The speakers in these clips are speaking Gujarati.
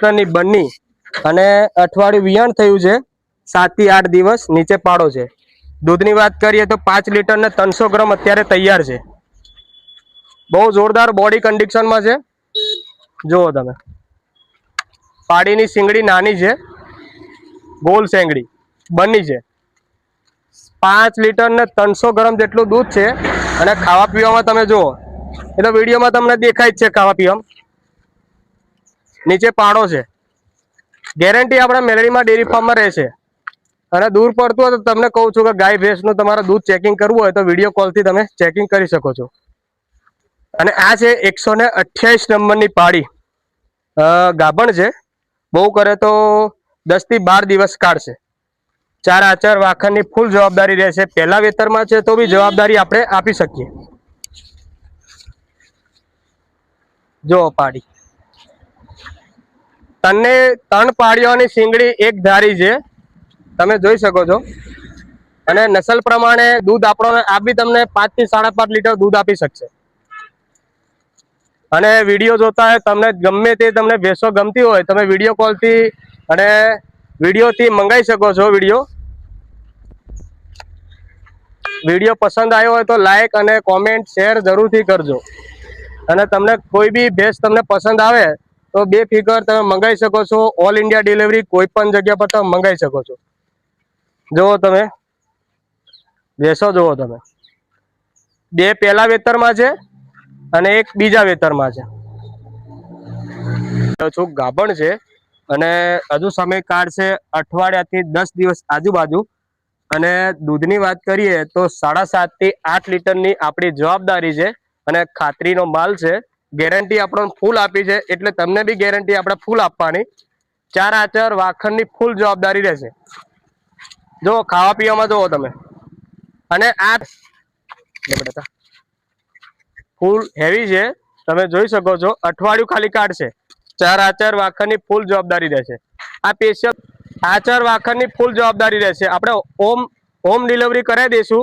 लिटरनी बनी અને અઠવાડિયું વિયાણ થયું છે 7 થી 8 દિવસ નીચે પાડો છે। दूधनी बात करिए तो 5 लीटर ने 300 ग्राम अत्यारे तैयार है। बहुत जोरदार बॉडी कंडीशन में है। जो तमे पाड़ी नी सींगड़ी नानी है, गोल सेंगड़ी बनी है। 5 लीटर ने 300 ग्राम जेटलू दूध है। અને ખાવા પીવામાં તમે જુઓ એ તો વિડીયોમાં તમને દેખાય જ છે। ખાવા પીવામાં નીચે પાડો છે। ગેરંટી આપણા મેલડીમાં ડેરી ફાર્મમાં રહેશે। અને દૂર પડતું હોય તો તમને કહું છું કે ગાય ભેંસનું તમારે દૂધ ચેકિંગ કરવું હોય તો વિડીયો કોલથી તમે ચેકિંગ કરી શકો છો। અને આ છે 128 નંબરની પાડી, ગાભણ છે। બહુ કરે તો 10 થી 12 દિવસ કાઢશે। 4 આચર વાખણની ફૂલ જવાબદારી રહેશે। પહેલા વેતરમાં છે તો બી જવાબદારી આપણે આપી શકીએ। જો પાડી તને 3 પાડીઓની सींगड़ी एक धारी છે, તમે જોઈ શકો છો। અને નસલ પ્રમાણે દૂધ આપણો આ બી તમને 5 થી 5.5 લીટર દૂધ આપી શકશે। અને વિડીયો જોતા હોય તમને ગમે તે તમને ભેંસો ગમતી હોય તમે વિડીયો કોલથી અને વિડીયોથી મંગાવી શકો છો। વિડીયો પસંદ આવ્યો હોય તો લાઈક અને કોમેન્ટ શેર જરૂરથી કરજો। અને તમને કોઈ બી ભેંસ તમને પસંદ આવે તો બેફિકર તમે મંગાવી શકો છો। ઓલ ઇન્ડિયા ડિલિવરી કોઈ પણ જગ્યા પર તમે મંગાવી શકો છો। જુઓ તમે ભેંસો જુઓ તમે, 2 પહેલા વેતરમાં છે અને 1 બીજા વેતરમાં છે। તો ગાભણ છે અને હજુ સમય કાઢશે અઠવાડિયાથી 10 દિવસ આજુબાજુ। અને દૂધની વાત કરીએ તો 7.5 થી 8 લીટરની આપણી જવાબદારી છે। અને ખાતરીનો માલ છે। ગેરંટી આપણને ફૂલ આપી છે એટલે તમને બી ગેરંટી આપણે ફૂલ આપવાની। 4 આચર વાખણની ફૂલ જવાબદારી રહેશે। જો ખાવા પીવામાં જુઓ તમે, અને આ ફૂલ હેવી છે તમે જોઈ શકો છો। અઠવાડિયું ખાલી કાઢશે। 4 આચર વાખણની ફૂલ જવાબદારી રહેશે। આ સ્પેશિયલ આચર વાખણની ફૂલ જવાબદારી રહેશે। આપણે હોમ ડિલિવરી કરાવી દઈશું।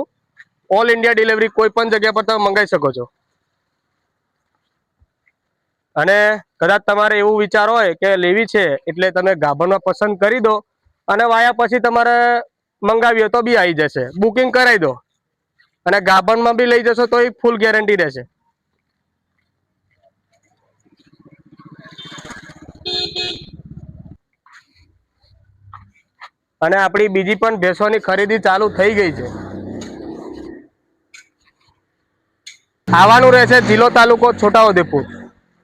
ઓલ ઇન્ડિયા ડિલિવરી કોઈ પણ જગ્યા પર તમે મંગાવી શકો છો। અને કદાચ તમારે એવું વિચાર હોય કે લેવી છે એટલે તમે ગાભણમાં પસંદ કરી દો અને વાયા પછી તમારે મંગાવી હોય તો બી આવી જશે। બુકિંગ કરાવી દો અને ગાભણમાં બી લઈ જશો તો એક ફૂલ ગેરંટી રહેશે। અને આપણી બીજી પણ ભેંસોની ખરીદી ચાલુ થઈ ગઈ છે। આવવાનું રહેશે જિલ્લો તાલુકો છોટાઉદેપુર।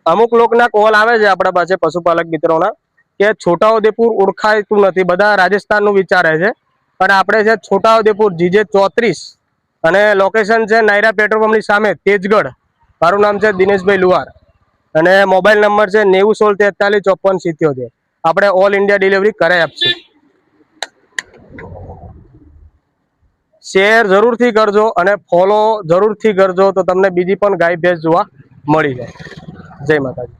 અમુક લોકોના કોલ આવે છે આપણા પાસે પશુપાલક મિત્રોના કે છોટાઉદેપુર ઓળખાતું નથી, બધા રાજસ્થાનનું વિચારે છે। પણ આપણે છે છોટાઉદેપુર GJ 34 અને લોકેશન છે નાયરા પેટ્રોલ પંપની સામે તેજગઢ। મારું નામ છે દિનેશભાઈ લુહાર અને મોબાઈલ નંબર છે 9016435477। આપણે ઓલ ઇન્ડિયા ડિલિવરી કરાવી આપશું। શેર જરૂરથી કરજો અને ફોલો જરૂરથી કરજો તો તમને બીજી પણ ગાય ભેંસ જોવા મળી જાય। જય માતાજી।